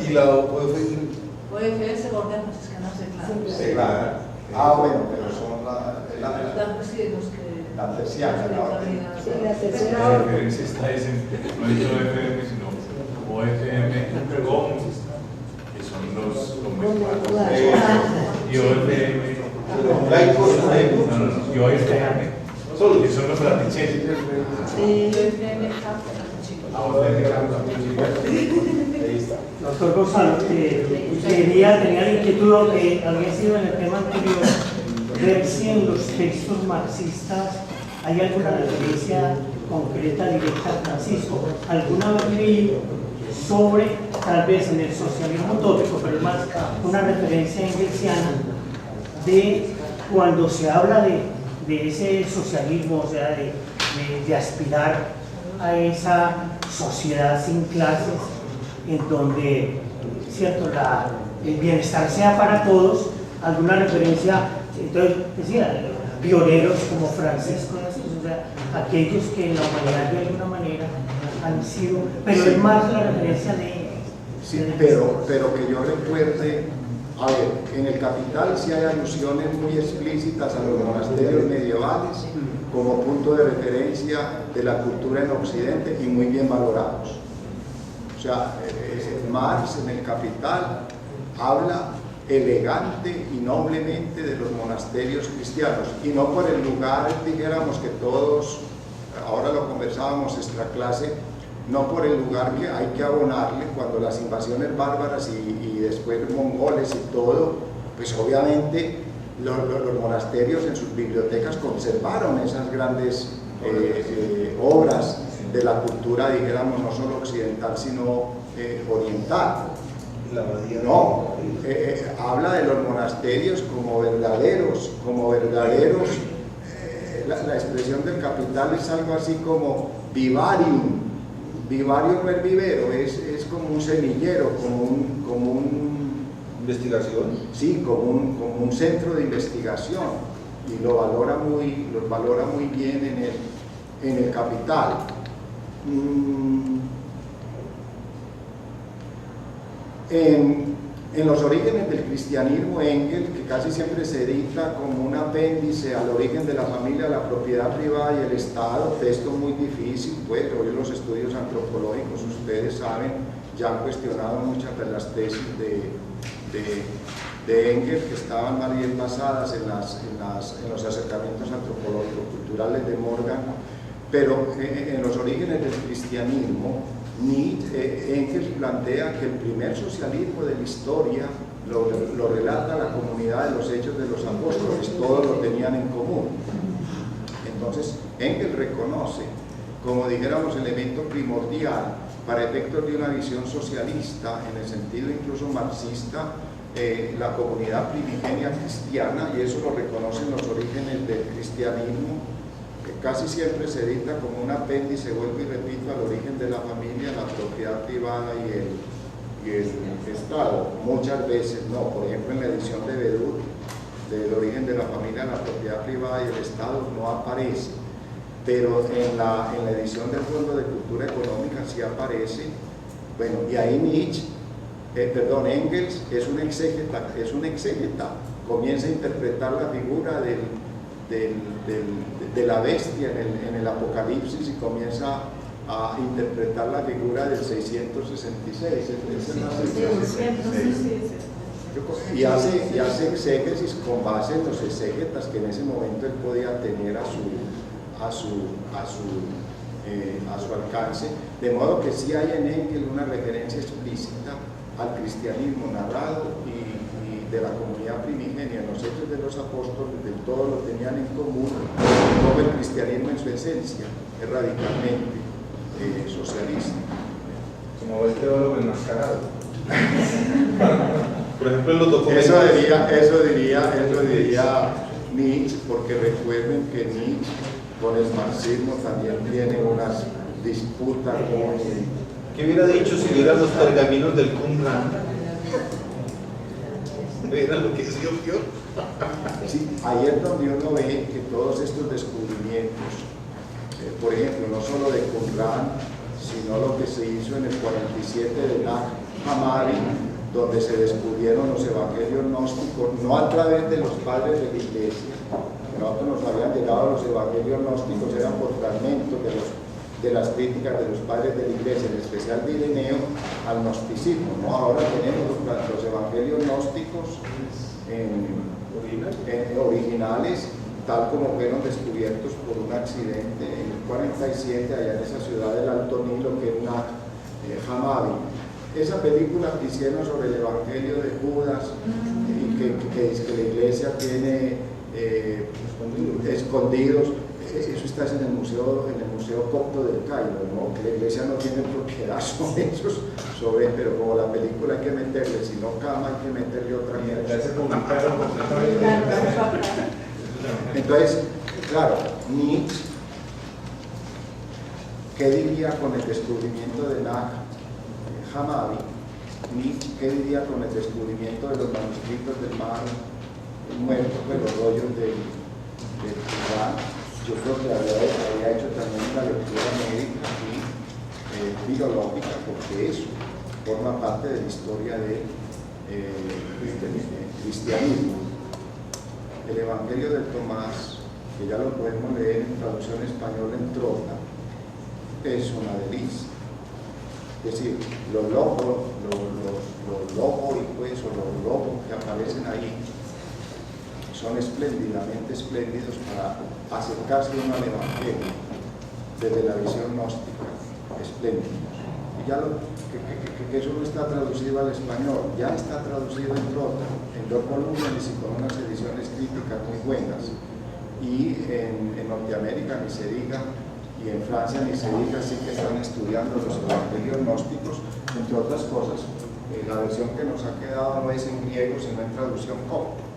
Y la OFS. OFS, Orden Franciscana Seglar. Seglar. Bueno, pero son la terciana. La tercera. La referencia está no es OFM, sino OFM GOM, que son los y OFM. Y OFM, que son los fraticelli. Doctor Gonzalo, tenía la inquietud que había sido en el tema anterior, ver si en los textos marxistas hay alguna referencia concreta directa a Francisco. Alguna vez leí sobre, tal vez en el socialismo utópico, pero es más una referencia engelsiana de cuando se habla de ese socialismo, o sea, de aspirar a esa sociedad sin clases, en donde, ¿cierto?, el bienestar sea para todos, alguna referencia, entonces decía, pioneros como Francisco, o sea, aquellos que en la humanidad de alguna manera han sido, pero sí, es más la referencia de... Sí, pero que yo recuerde, a ver, en el Capital sí hay alusiones muy explícitas a los monasterios medievales como punto de referencia de la cultura en Occidente y muy bien valorados. O sea, Marx en el Capital habla elegante y noblemente de los monasterios cristianos, y no por el lugar, dijéramos que todos, ahora lo conversábamos extraclase, no por el lugar que hay que abonarle cuando las invasiones bárbaras y después mongoles y todo, pues obviamente los monasterios en sus bibliotecas conservaron esas grandes obras de la cultura, dijéramos, no solo occidental, sino oriental. No, habla de los monasterios como verdaderos, la expresión del Capital es algo así como vivarium. Vivario no es vivero, es como un semillero, como un investigación. Sí, como un centro de investigación, y los valora muy bien en el Capital. En los orígenes del cristianismo, Engels, que casi siempre se edita como un apéndice al origen de la familia, la propiedad privada y el Estado, texto muy difícil, pues hoy los estudios antropológicos, ustedes saben, ya han cuestionado muchas de las tesis de Engels, que estaban más bien basadas en los acercamientos antropológico-culturales de Morgan, pero en los orígenes del cristianismo, Engels plantea que el primer socialismo de la historia lo relata la comunidad de los Hechos de los Apóstoles, todos lo tenían en común. Entonces, Engels reconoce, como dijéramos, elemento primordial para efectos de una visión socialista, en el sentido incluso marxista, la comunidad primigenia cristiana, y eso lo reconocen los orígenes del cristianismo, que casi siempre se edita como un apéndice, vuelvo y repito, al origen de la familia, la propiedad privada y el Estado. Muchas veces no, por ejemplo en la edición de Bedú, del origen de la familia, la propiedad privada y el Estado no aparece, pero en la edición del Fondo de Cultura Económica sí aparece. Bueno, y ahí Engels es un exégeta, comienza a interpretar la figura de la bestia en el Apocalipsis, y comienza a interpretar la figura del 666, y hace exégesis con base en los exégetas que en ese momento él podía tener a su alcance, de modo que sí hay en Engels una referencia explícita al cristianismo narrado y de la comunidad primigenia. Los Hechos de los Apóstoles del todo lo tenían en común, como el cristianismo en su esencia es radicalmente socialista. Como el teólogo enmascarado. Por ejemplo, en los documentos... Eso diría Nietzsche, porque recuerden que Nietzsche con el marxismo también tiene unas disputas muy... ¿Qué hubiera dicho si hubieran los pergaminos del Qumran? ¿Era lo que se vio? Sí, ahí es donde uno ve que todos estos descubrimientos, por ejemplo, no solo de Qumran, sino lo que se hizo en el 47 de Nag Hammadi, donde se descubrieron los evangelios gnósticos, no a través de los padres de la iglesia, que nosotros nos habían llegado los evangelios gnósticos, eran por fragmentos de las críticas de los padres de la iglesia, en especial de Ireneo, al gnosticismo, ¿no? Ahora tenemos los evangelios gnósticos originales, tal como fueron descubiertos por un accidente en el 47 allá en esa ciudad del Alto Nilo, que es Nag Hammadi. Esa película que hicieron sobre el evangelio de Judas y que la iglesia tiene escondidos, eso está en el museo copto del Cairo, ¿no? Que la iglesia no tiene propiedad sobre esos, pero como la película hay que meterle, si no cama hay que meterle otra mierda. Entonces, claro, Nietzsche, ¿qué diría con el descubrimiento de Nag Hammadi? Nietzsche, ¿qué diría con el descubrimiento de los manuscritos del mar muerto, de los rollos del Corán? Yo creo que había hecho también una lectura médica y biológica, porque eso forma parte de la historia del cristianismo. El Evangelio de Tomás, que ya lo podemos leer en traducción española en Trota, es una delicia. Es decir, los logos que aparecen ahí son espléndidamente espléndidos para acercarse uno al Evangelio desde la visión gnóstica, espléndidos. Y ya que eso no está traducido al español, ya está traducido en Trota, en 2 volúmenes y con unas ediciones críticas muy buenas. Y en Norteamérica ni se diga, y en Francia ni se diga, sí que están estudiando los evangelios gnósticos, entre otras cosas. La versión que nos ha quedado no es en griego, sino en traducción copta.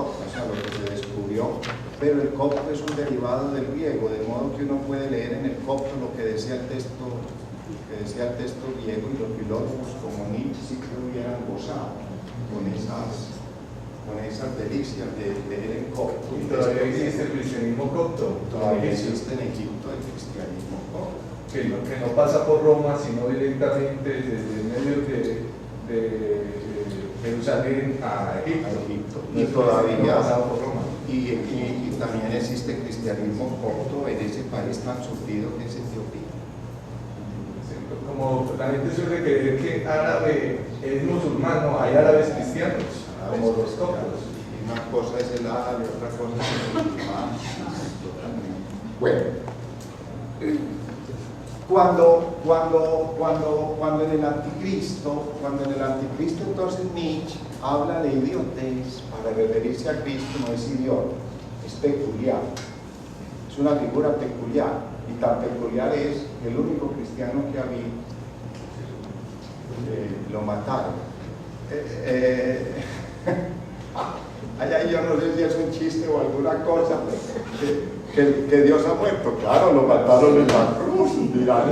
O sea, lo que se descubrió, pero el copto es un derivado del griego, de modo que uno puede leer en el copto lo que decía el texto griego, y los filólogos como Nietzsche sí que hubieran gozado con esas delicias de leer en copto. ¿Y todavía existe el cristianismo copto? Todavía existe en Egipto el cristianismo copto. Que no pasa por Roma, sino directamente desde medio de Jerusalén a Egipto. Y todavía no pasado por Roma. Y también existe cristianismo copto en ese país tan surtido que es Etiopía. Como la gente suele creer que árabe es musulmán, no, hay árabes cristianos, como los coptos. Una cosa es el árabe, otra cosa es el musulmán. Bueno, cuando en el anticristo entonces Nietzsche habla de idiotez para referirse a Cristo, no es idiota, es peculiar, es una figura peculiar, y tan peculiar es que el único cristiano que había lo mataron. Allá yo no sé si es un chiste o alguna cosa, que Dios ha muerto. Claro, lo mataron en la cruz, dirán.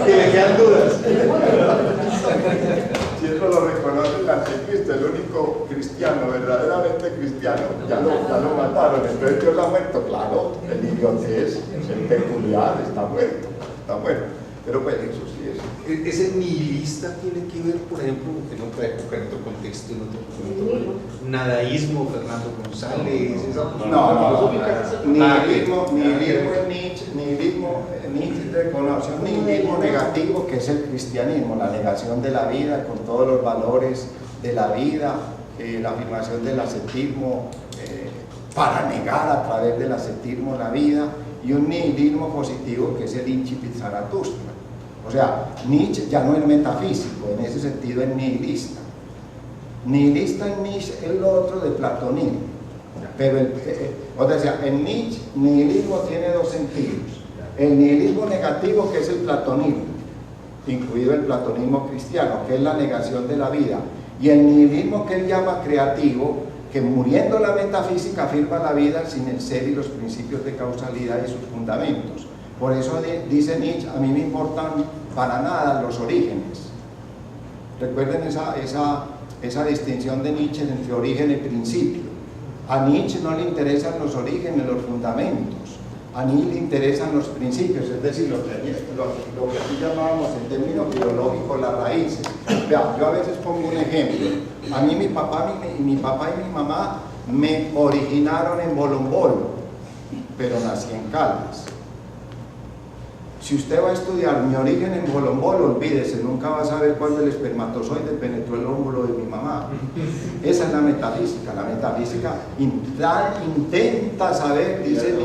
Que le quedan dudas. Si eso lo reconoce el anticristo, el único cristiano, verdaderamente cristiano, ya lo mataron. Entonces Dios ha muerto. Claro, el idiotez, el peculiar, está muerto. Pero pues eso sí es. Ese nihilista tiene que ver, por ejemplo, en otra época, en otro contexto, en otro nadaísmo, Fernando González, nihilismo es Nietzsche, Nietzsche reconoce un nihilismo negativo que es el cristianismo, la negación de la vida con todos los valores de la vida, la afirmación del ascetismo para negar a través del ascetismo la vida, y un nihilismo positivo que es el Incipit Zaratustra. O sea, Nietzsche ya no es metafísico, en ese sentido es nihilista. Nihilista en Nietzsche es lo otro de platonismo. Pero en Nietzsche, nihilismo tiene 2 sentidos. El nihilismo negativo, que es el platonismo, incluido el platonismo cristiano, que es la negación de la vida. Y el nihilismo que él llama creativo, que muriendo la metafísica afirma la vida sin el ser y los principios de causalidad y sus fundamentos. Por eso dice Nietzsche, a mí me importan para nada los orígenes. Recuerden esa distinción de Nietzsche entre origen y principio. A Nietzsche no le interesan los orígenes, los fundamentos. A Nietzsche le interesan los principios, es decir, lo que aquí llamábamos en términos biológicos las raíces. Vea, yo a veces pongo un ejemplo. A mí mi papá y mi mamá me originaron en Bolombolo, pero nací en Caldas. Si usted va a estudiar mi origen en Bolombolo, olvídese, nunca va a saber cuándo el espermatozoide penetró el óvulo de mi mamá. Esa es la metafísica. La metafísica intenta saber, dice,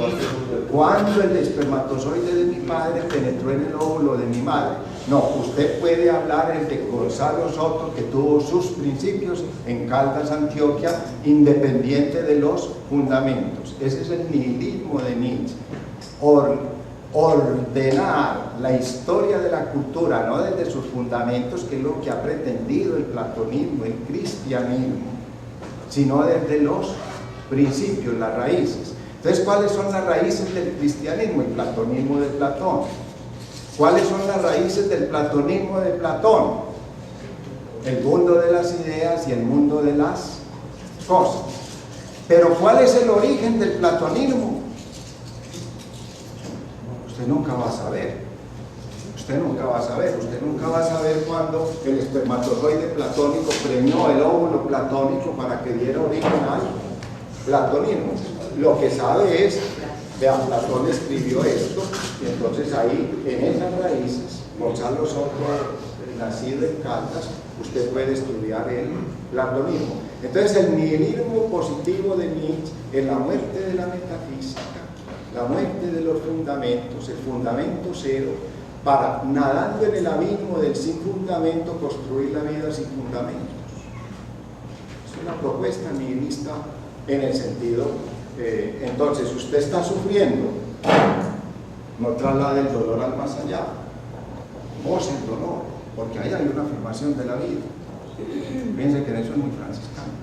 cuándo el espermatozoide de mi padre penetró en el óvulo de mi madre. No, usted puede hablar el de Gonzalo Soto, que tuvo sus principios en Caldas, Antioquia, independiente de los fundamentos. Ese es el nihilismo de Nietzsche. Ordenar la historia de la cultura, no desde sus fundamentos, que es lo que ha pretendido el platonismo, el cristianismo, sino desde los principios, las raíces. Entonces, ¿cuáles son las raíces del cristianismo? El platonismo de Platón. ¿Cuáles son las raíces del platonismo de Platón? El mundo de las ideas y el mundo de las cosas. Pero ¿cuál es el origen del platonismo? Usted nunca va a saber. Usted nunca va a saber. Usted nunca va a saber cuándo el espermatozoide platónico preñó el óvulo platónico para que diera origen al platonismo. Lo que sabe es, vea, Platón escribió esto, y entonces ahí, en esas raíces, Gonzalo Soto, nacido en Caldas, usted puede estudiar el platonismo. Entonces, el nihilismo positivo de Nietzsche es la muerte de la metafísica, la muerte de los fundamentos, el fundamento cero, para, nadando en el abismo del sin fundamento, construir la vida sin fundamentos. Es una propuesta nihilista en el sentido, entonces usted está sufriendo, no traslade el dolor al más allá, goce el dolor, porque ahí hay una afirmación de la vida. Piense que en eso es muy franciscano.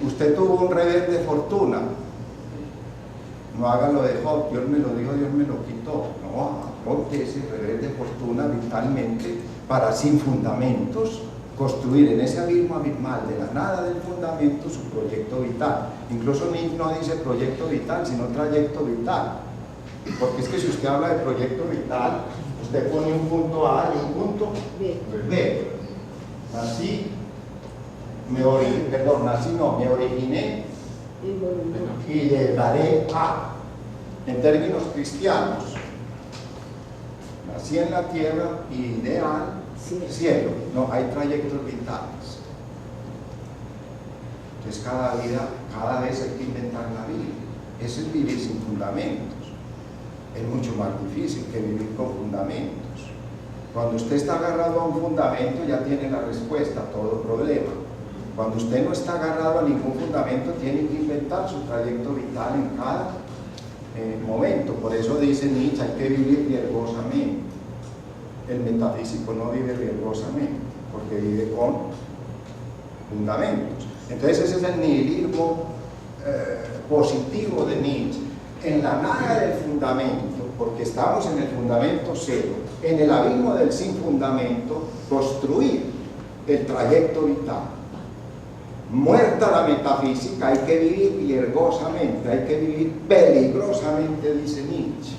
Usted tuvo un revés de fortuna, no haga lo de Job, Dios me lo dijo, Dios me lo quitó. No, afronte ese revés de fortuna vitalmente para, sin fundamentos, construir en ese abismo abismal de la nada del fundamento su proyecto vital. Incluso Nietzsche no dice proyecto vital, sino trayecto vital, porque es que si usted habla de proyecto vital, usted pone un punto A y un punto B. Nací, me originé y llegaré a, en términos cristianos, nací en la tierra y ideal cielo. No, hay trayectos vitales. Entonces cada vez hay que inventar la vida. Eso es vivir sin fundamentos. Es mucho más difícil que vivir con fundamentos. Cuando usted está agarrado a un fundamento, ya tiene la respuesta a todo problema. Cuando usted no está agarrado a ningún fundamento, tiene que inventar su trayecto vital en cada momento. Por eso dice Nietzsche, hay que vivir riesgosamente. El metafísico no vive riesgosamente, porque vive con fundamentos. Entonces ese es el nihilismo positivo de Nietzsche. En la nada del fundamento, porque estamos en el fundamento cero, en el abismo del sin fundamento, construir el trayecto vital. Muerta la metafísica, hay que vivir riesgosamente, hay que vivir peligrosamente, dice Nietzsche.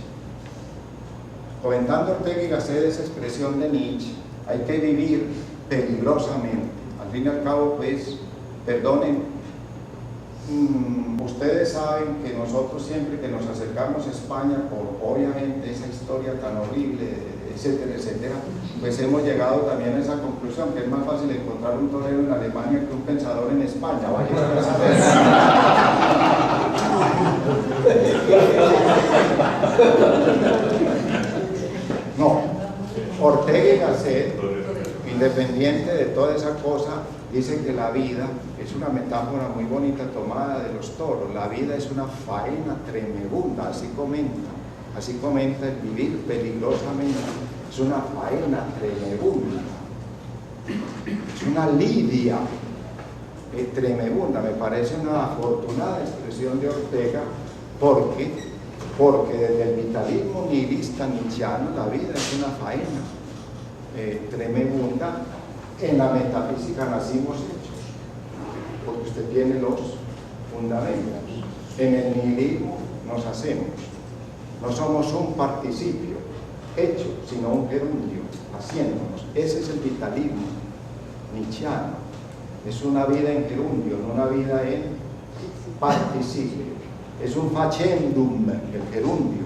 Comentando Ortega y Gasset esa expresión de Nietzsche, hay que vivir peligrosamente. Al fin y al cabo, pues, perdonen, ustedes saben que nosotros siempre que nos acercamos a España, por obviamente esa historia tan horrible, etcétera, etcétera, pues hemos llegado también a esa conclusión, que es más fácil encontrar un torero en Alemania que un pensador en España. Vaya a saber. No, Ortega y Gasset, independiente de toda esa cosa, dicen que la vida es una metáfora muy bonita tomada de los toros. La vida es una faena tremenda, así comenta el vivir peligrosamente. Es una faena tremenda, es una lidia tremenda. Me parece una afortunada expresión de Ortega, porque desde el vitalismo nihilista nietzscheano la vida es una faena tremenda. En la metafísica nacimos hechos, porque usted tiene los fundamentos. En el nihilismo nos hacemos. No somos un participio hecho, sino un gerundio, haciéndonos. Ese es el vitalismo nietzscheano. Es una vida en gerundio, no una vida en participio. Es un facendum, el gerundio,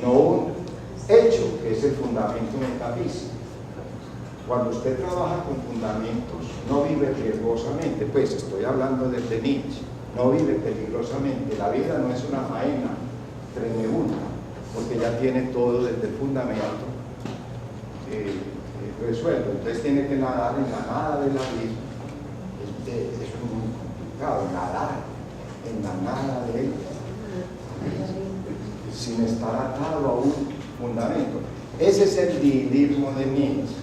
no un hecho, que es el fundamento metafísico. Cuando usted trabaja con fundamentos, no vive riesgosamente, pues estoy hablando de Nietzsche, no vive peligrosamente. La vida no es una faena tremenda, porque ya tiene todo desde el fundamento resuelto. Entonces tiene que nadar en la nada de la vida. Es muy complicado, nadar en la nada de ella, sin estar atado a un fundamento. Ese es el nihilismo de Nietzsche.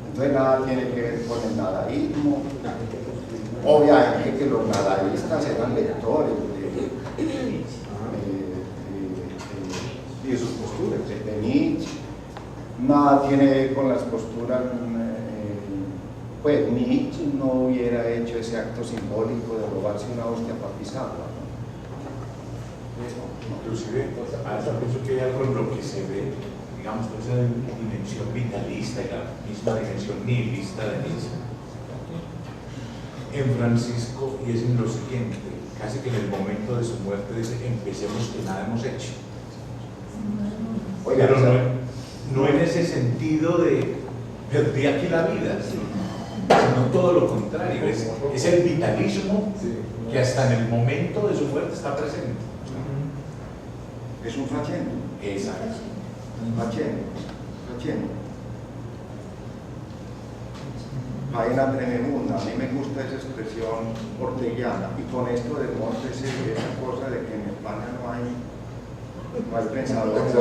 Entonces nada tiene que ver con el nadaísmo. Obviamente que los nadaístas eran lectores Y sus posturas. de Nietzsche. Nada tiene que ver con las posturas. Pues Nietzsche no hubiera hecho ese acto simbólico de robarse una hostia para pisarla, ¿no? Inclusive, yo pienso que hay algo en lo que se ve, digamos, esa dimensión vitalista y la misma dimensión nihilista de Nietzsche en Francisco, y es en lo siguiente, casi que en el momento de su muerte dice: empecemos que nada hemos hecho. Oiga, pero no en ese sentido de perdí aquí la vida, sino todo lo contrario, es el vitalismo que hasta en el momento de su muerte está presente. Es un facendo. Exacto. Facendo. Faena tremenda. A mí me gusta esa expresión orteguiana, y con esto desmonte esa cosa de que en España no hay pensadores.